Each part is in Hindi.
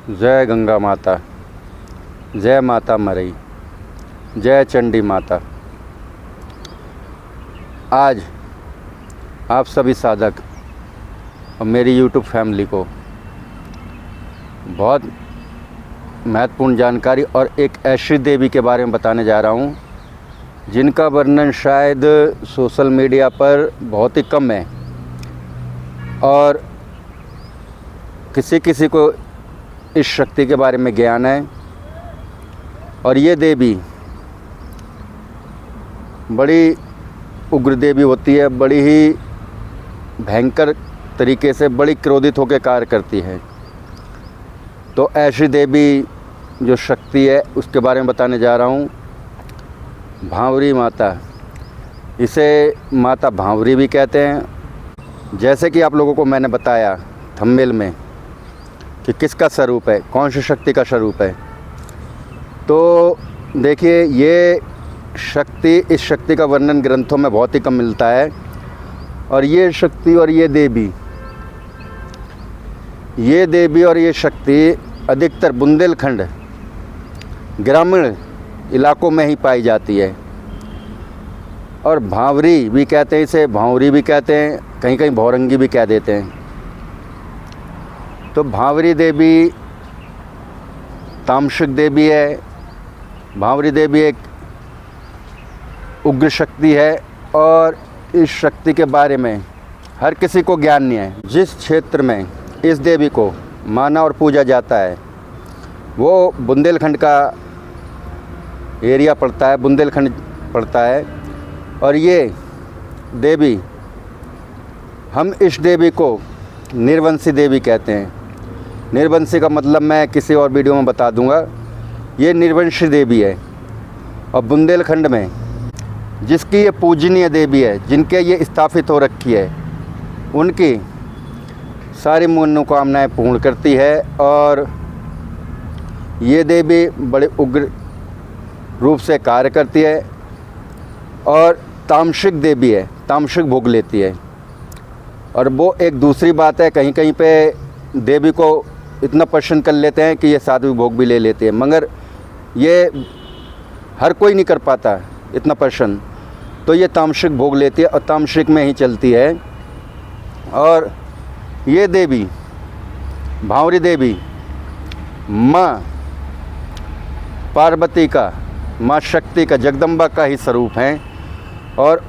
जय गंगा माता, जय माता मरई, जय चंडी माता। आज आप सभी साधक और मेरी YouTube फैमिली को बहुत महत्वपूर्ण जानकारी और एक ऐसी देवी के बारे में बताने जा रहा हूँ जिनका वर्णन शायद सोशल मीडिया पर बहुत ही कम है और किसी किसी को इस शक्ति के बारे में ज्ञान है। और ये देवी बड़ी उग्र देवी होती है, बड़ी ही भयंकर तरीके से बड़ी क्रोधित होकर कार्य करती है। तो ऐसी देवी जो शक्ति है उसके बारे में बताने जा रहा हूँ। भांवरी माता, इसे माता भांवरी भी कहते हैं। जैसे कि आप लोगों को मैंने बताया थंबनेल में कि किसका स्वरूप है, कौन सी शक्ति का स्वरूप है, तो देखिए ये शक्ति, इस शक्ति का वर्णन ग्रंथों में बहुत ही कम मिलता है। और ये शक्ति और ये देवी और ये शक्ति अधिकतर बुंदेलखंड ग्रामीण इलाकों में ही पाई जाती है। और भांवरी भी कहते हैं, इसे भांवरी भी कहते हैं, कहीं कहीं भौरंगी भी कह देते हैं। तो भांवरी देवी तामसिक देवी है। भांवरी देवी एक उग्र शक्ति है और इस शक्ति के बारे में हर किसी को ज्ञान नहीं है। जिस क्षेत्र में इस देवी को माना और पूजा जाता है वो बुंदेलखंड का एरिया पड़ता है, बुंदेलखंड पड़ता है। और ये देवी, हम इस देवी को निर्वंशी देवी कहते हैं। निर्वंशी का मतलब मैं किसी और वीडियो में बता दूंगा। ये निर्वंशी देवी है और बुंदेलखंड में जिसकी ये पूजनीय देवी है, जिनके ये स्थापित हो रखी है, उनकी सारी मनोकामनाएं पूर्ण करती है। और ये देवी बड़े उग्र रूप से कार्य करती है और तामसिक देवी है, तामसिक भोग लेती है। और वो एक दूसरी बात है, कहीं कहीं पे देवी को इतना पसंद कर लेते हैं कि ये सात्विक भोग भी ले लेते हैं, मगर ये हर कोई नहीं कर पाता इतना पसंद। तो ये तामसिक भोग लेती है और तामसिक में ही चलती है। और ये देवी भांवरी देवी माँ पार्वती का, माँ शक्ति का, जगदम्बा का ही स्वरूप हैं। और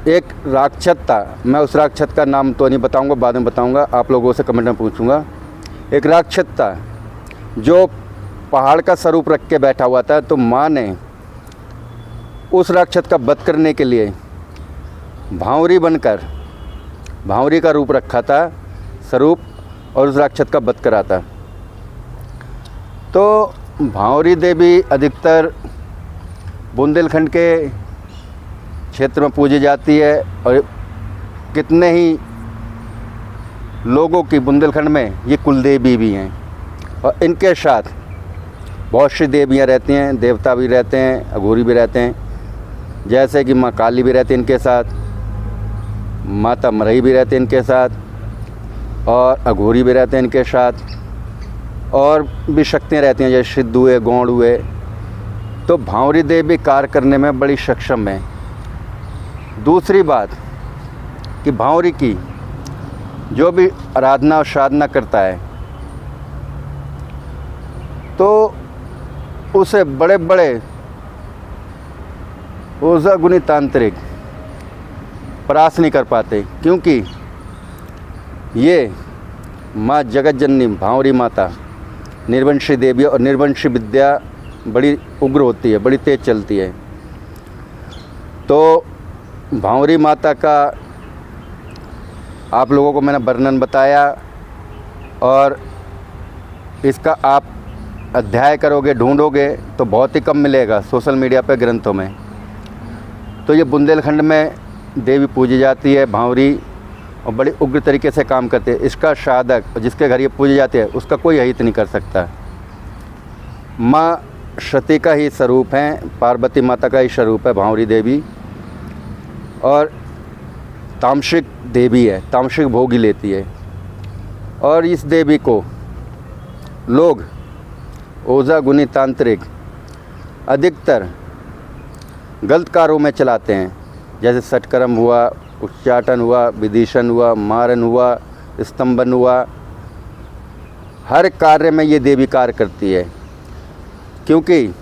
एक राक्षस था, मैं उस राक्षस का नाम तो नहीं बताऊंगा, बाद में बताऊंगा, आप लोगों से कमेंट में पूछूंगा। एक राक्षस था जो पहाड़ का स्वरूप रख के बैठा हुआ था। तो माँ ने उस राक्षस का वध करने के लिए भांवरी बनकर, भांवरी का रूप रखा था स्वरूप, और उस राक्षस का वध करा था। तो भांवरी देवी अधिकतर बुंदेलखंड के क्षेत्र में पूजी जाती है। और कितने ही लोगों की बुंदेलखंड में ये कुलदेवी भी हैं। और इनके साथ बहुत सी देवियाँ रहती हैं, देवता भी रहते हैं, अघोरी भी रहते हैं। जैसे कि माँ काली भी रहती है इनके साथ, माता मरई भी रहती है इनके साथ, और अघोरी भी रहते हैं इनके साथ, और भी शक्तियाँ रहती हैं जैसे सिद्ध हुए, गौड़ हुए। तो भांवरी देवी कार्य करने में बड़ी सक्षम है। दूसरी बात कि भांवरी की जो भी आराधना और साधना करता है तो उसे बड़े बड़े ऊर्जा गुणी तांत्रिक परास नहीं कर पाते, क्योंकि ये माँ जगत जननी भांवरी माता निर्वंशी देवी, और निर्वंशी विद्या बड़ी उग्र होती है, बड़ी तेज चलती है। तो भांवरी माता का आप लोगों को मैंने वर्णन बताया, और इसका आप अध्याय करोगे, ढूंढोगे तो बहुत ही कम मिलेगा सोशल मीडिया पे, ग्रंथों में। तो ये बुंदेलखंड में देवी पूजी जाती है भांवरी, और बड़ी उग्र तरीके से काम करते हैं। इसका साधक जिसके घर ये पूजी जाती है उसका कोई अहित नहीं कर सकता। माँ सती का ही स्वरूप है, पार्वती माता का ही स्वरूप है भांवरी देवी। और तामसिक देवी है, तामसिक भोग ही लेती है। और इस देवी को लोग ओझा गुनी तांत्रिक अधिकतर गलत कार्यों में चलाते हैं, जैसे सटकर्म हुआ, उच्चाटन हुआ, विदिशन हुआ, मारन हुआ, स्तंभन हुआ। हर कार्य में ये देवी कार्य करती है, क्योंकि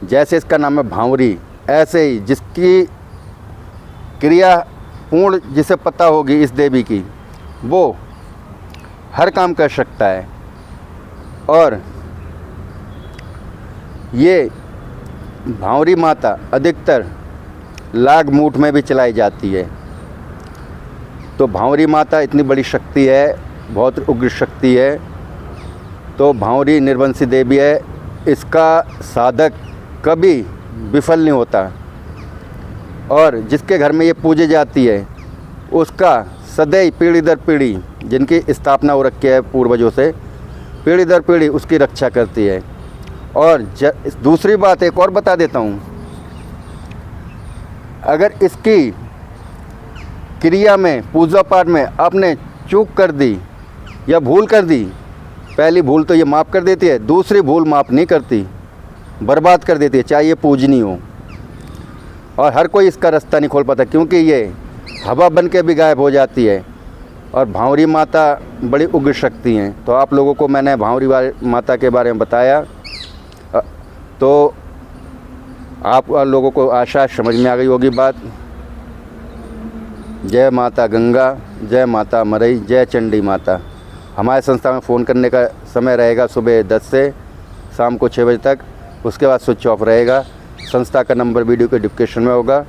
जैसे इसका नाम है भांवरी, ऐसे ही जिसकी क्रिया पूर्ण जिसे पता होगी इस देवी की, वो हर काम कर सकता है। और ये भांवरी माता अधिकतर लाग मूठ में भी चलाई जाती है। तो भांवरी माता इतनी बड़ी शक्ति है, बहुत उग्र शक्ति है। तो भांवरी निर्वंशी देवी है, इसका साधक कभी विफल नहीं होता। और जिसके घर में ये पूजी जाती है उसका सदैव पीढ़ी दर पीढ़ी, जिनकी स्थापना हो रखी है पूर्वजों से, पीढ़ी दर पीढ़ी उसकी रक्षा करती है। और दूसरी बात एक और बता देता हूँ, अगर इसकी क्रिया में, पूजा पाठ में आपने चूक कर दी या भूल कर दी, पहली भूल तो ये माफ़ कर देती है, दूसरी भूल माफ़ नहीं करती, बर्बाद कर देती है, चाहे ये पूजनी हो। और हर कोई इसका रास्ता नहीं खोल पाता, क्योंकि ये हवा बन के भी गायब हो जाती है। और भांवरी माता बड़ी उग्र शक्ति हैं। तो आप लोगों को मैंने भांवरी माता के बारे में बताया, तो आप लोगों को आशा समझ में आ गई होगी बात। जय माता गंगा, जय माता मरई, जय चंडी माता। हमारे संस्था में फ़ोन करने का समय रहेगा सुबह 10 से शाम को 6 बजे तक, उसके बाद स्विच ऑफ रहेगा। संस्था का नंबर वीडियो के डिस्क्रिप्शन में होगा।